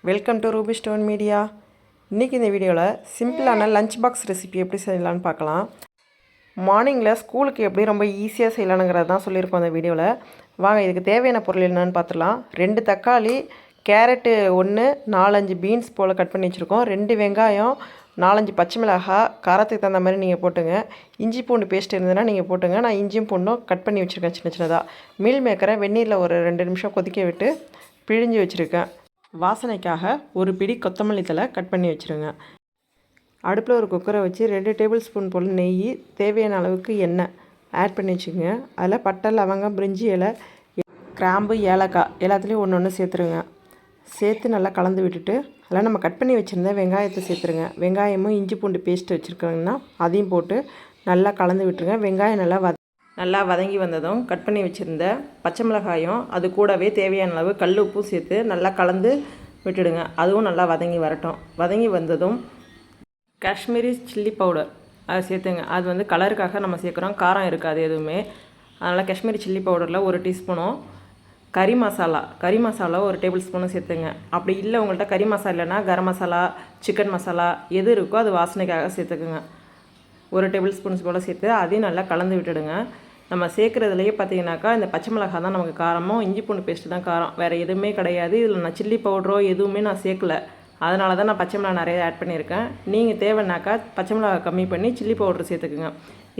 Welcome to Ruby stone media. இன்றைக்கி இந்த வீடியோவில் சிம்பிளான லஞ்ச் பாக்ஸ் ரெசிபி எப்படி செய்யலான்னு பார்க்கலாம். மார்னிங்கில் ஸ்கூலுக்கு எப்படி ரொம்ப ஈஸியாக செய்யலானுங்கிறது தான் சொல்லியிருக்கோம் அந்த வீடியோவில். வாங்க இதுக்கு தேவையான பொருள் என்னென்னு பார்த்துடலாம். 2 தக்காளி, கேரட்டு 1, 4-5 பீன்ஸ் போல் கட் பண்ணி வச்சுருக்கோம். 2 வெங்காயம், 4-5 பச்சை மிளகாய், காரத்துக்கு தகுந்த மாதிரி நீங்கள் போட்டுங்க. இஞ்சி பூண்டு பேஸ்ட் இருந்ததுன்னா நீங்கள் போட்டுங்க. நான் இஞ்சியும் பூண்டும் கட் பண்ணி வச்சுருக்கேன் சின்ன சின்னதாக. மீல் மேக்கரை வெந்நீரில் ஒரு 2 நிமிஷம் கொதிக்க விட்டு பிழிஞ்சு வச்சுருக்கேன். வாசனைக்காக ஒரு பிடி கொத்தமல்லி தழை கட் பண்ணி வச்சுருங்க. அடுப்பில் ஒரு குக்கரை வச்சு 2 டேபிள் ஸ்பூன் போல் நெய், தேவையான அளவுக்கு எண்ணெய் ஆட் பண்ணி வச்சுக்கோங்க. அதில் பட்டை, லவங்கம், பிரிஞ்சி இலை, கிராம்பு, ஏலக்காய் எல்லாத்துலேயும் ஒன்று ஒன்று சேர்த்துருங்க. சேர்த்து நல்லா கலந்து விட்டுட்டு அதில் நம்ம கட் பண்ணி வச்சுருந்த வெங்காயத்தை சேர்த்துருங்க. வெங்காயமும் இஞ்சி பூண்டு பேஸ்ட்டு வச்சுருக்கோங்கன்னா அதையும் போட்டு நல்லா கலந்து விட்டுருங்க. வெங்காயம் நல்லா வதங்கி வந்ததும் கட் பண்ணி வச்சுருந்த பச்சை மிளகாயும் அது கூடவே தேவையான அளவு கல் உப்பும் சேர்த்து நல்லா கலந்து விட்டுடுங்க. அதுவும் நல்லா வதங்கி வரட்டும். வதங்கி வந்ததும் காஷ்மீரி சில்லி பவுடர் அதை சேர்த்துங்க. அது வந்து கலருக்காக நம்ம சேர்க்குறோம், காரம் இருக்காது எதுவுமே. அதனால் காஷ்மீரி சில்லி பவுடரில் 1 டீஸ்பூனும், கறி மசாலா 1 டேபிள் ஸ்பூனும் சேர்த்துங்க. அப்படி இல்லை உங்கள்கிட்ட கறி மசாலா இல்லைன்னா கரம் மசாலா, சிக்கன் மசாலா எது இருக்கோ அது வாசனைக்காக சேர்த்துக்குங்க. 1 டேபிள் ஸ்பூன்ஸ் போல் சேர்த்து அதையும் நல்லா கலந்து விட்டுடுங்க. நம்ம சேர்க்குறதுலையே பார்த்தீங்கன்னாக்கா இந்த பச்சை மிளகாய் தான் நமக்கு காரமும், இஞ்சி பூண்டு பேஸ்ட்டு தான் காரம், வேறு எதுவுமே கிடையாது. இதில் நான் சில்லி பவுடரோ எதுவுமே நான் சேர்க்கல. அதனால தான் நான் பச்சை மிளகாய் நிறைய ஆட் பண்ணியிருக்கேன். நீங்கள் தேவைன்னாக்கா பச்சை மிளகாய் கம்மி பண்ணி சில்லி பவுடர் சேர்த்துக்குங்க.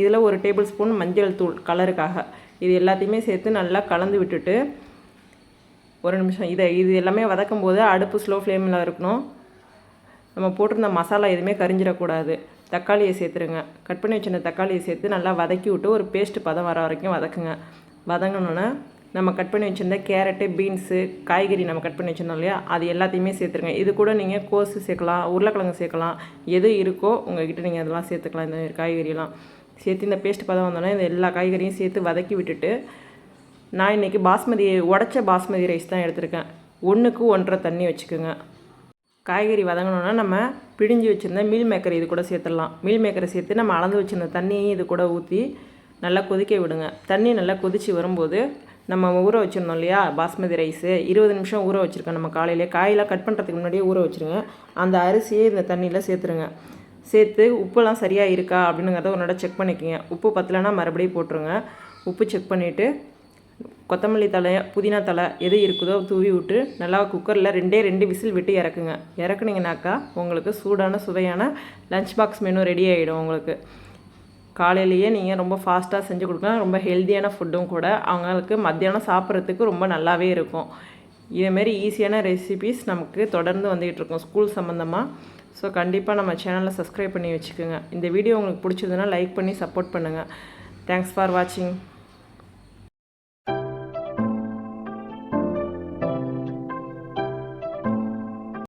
இதில் 1 டேபிள் ஸ்பூன் மஞ்சள் தூள் கலருக்காக. இது எல்லாத்தையுமே சேர்த்து நல்லா கலந்து விட்டுட்டு 1 நிமிஷம் இது எல்லாமே வதக்கும் போது அடுப்பு ஸ்லோ ஃப்ளேமில் இருக்கணும். நம்ம போட்டிருந்த மசாலா எதுவுமே கரிஞ்சிடக்கூடாது. தக்காளியை சேர்த்துருங்க. கட் பண்ணி வச்சுருந்த தக்காளியை சேர்த்து நல்லா வதக்கி விட்டு ஒரு பேஸ்ட் பதம் வர வரைக்கும் வதக்குங்க. வதங்கினோன்னே நம்ம கட் பண்ணி வச்சுருந்த கேரட்டு, பீன்ஸு, காய்கறி நம்ம கட் பண்ணி வச்சுருந்தோம் இல்லையா, அது எல்லாத்தையுமே சேர்த்துருங்க. இது கூட நீங்கள் கோஸு சேர்க்கலாம், உருளைக்கிழங்கு சேர்க்கலாம், எது இருக்கோ உங்கள்கிட்ட நீங்கள் அதெல்லாம் சேர்த்துக்கலாம். இந்த காய்கறியெல்லாம் சேர்த்து இந்த பேஸ்ட் பதம் வந்தோடனே இந்த எல்லா காய்கறியும் சேர்த்து வதக்கி விட்டுட்டு, நான் இன்றைக்கி உடச்ச பாஸ்மதி ரைஸ் தான் எடுத்திருக்கேன். 1க்கு 1.5 தண்ணி வச்சுக்கோங்க. காய்கறி வதங்கணுன்னா நம்ம பிழிஞ்சு வச்சுருந்த மீல் மேக்கர் இது கூட சேர்த்துடலாம். மீல் மேக்கரை சேர்த்து நம்ம அளந்து வச்சுருந்த தண்ணியையும் இது கூட ஊற்றி நல்லா கொதிக்க விடுங்க. தண்ணி நல்லா கொதித்து வரும்போது நம்ம ஊற வச்சுருந்தோம் இல்லையா பாஸ்மதி ரைஸு, 20 நிமிஷம் ஊற வச்சுருக்கோம். நம்ம காலையிலே காயெல்லாம் கட் பண்ணுறதுக்கு முன்னாடியே ஊற வச்சுருங்க. அந்த அரிசியை இந்த தண்ணியில் சேர்த்துருங்க. சேர்த்து உப்புலாம் சரியாக இருக்கா அப்படிங்கிறத உன்னோட செக் பண்ணிக்கோங்க. உப்பு பத்தலைன்னா மறுபடியும் போட்டுருங்க. உப்பு செக் பண்ணிவிட்டு கொத்தமல்லி தழை, புதினா தழை எது இருக்குதோ தூவி விட்டு நல்லா குக்கரில் 2 விசில் விட்டு இறக்குங்க. இறக்குனீங்கனாக்கா உங்களுக்கு சூடான சுவையான லஞ்ச் பாக்ஸ் மெனு ரெடி ஆகிடும். உங்களுக்கு காலையிலேயே நீங்கள் ரொம்ப ஃபாஸ்ட்டாக செஞ்சு கொடுக்கலாம். ரொம்ப ஹெல்த்தியான ஃபுட்டும் கூட. அவங்களுக்கு மத்தியானம் சாப்பிட்றதுக்கு ரொம்ப நல்லாவே இருக்கும். இதேமாரி ஈஸியான ரெசிபீஸ் நமக்கு தொடர்ந்து வந்துகிட்டு இருக்கும் ஸ்கூல் சம்மந்தமாக. ஸோ கண்டிப்பாக நம்ம சேனலை சப்ஸ்கிரைப் பண்ணி வச்சுக்கோங்க. இந்த வீடியோ உங்களுக்கு பிடிச்சதுன்னா லைக் பண்ணி சப்போர்ட் பண்ணுங்கள். தேங்க்ஸ் ஃபார் வாட்சிங்.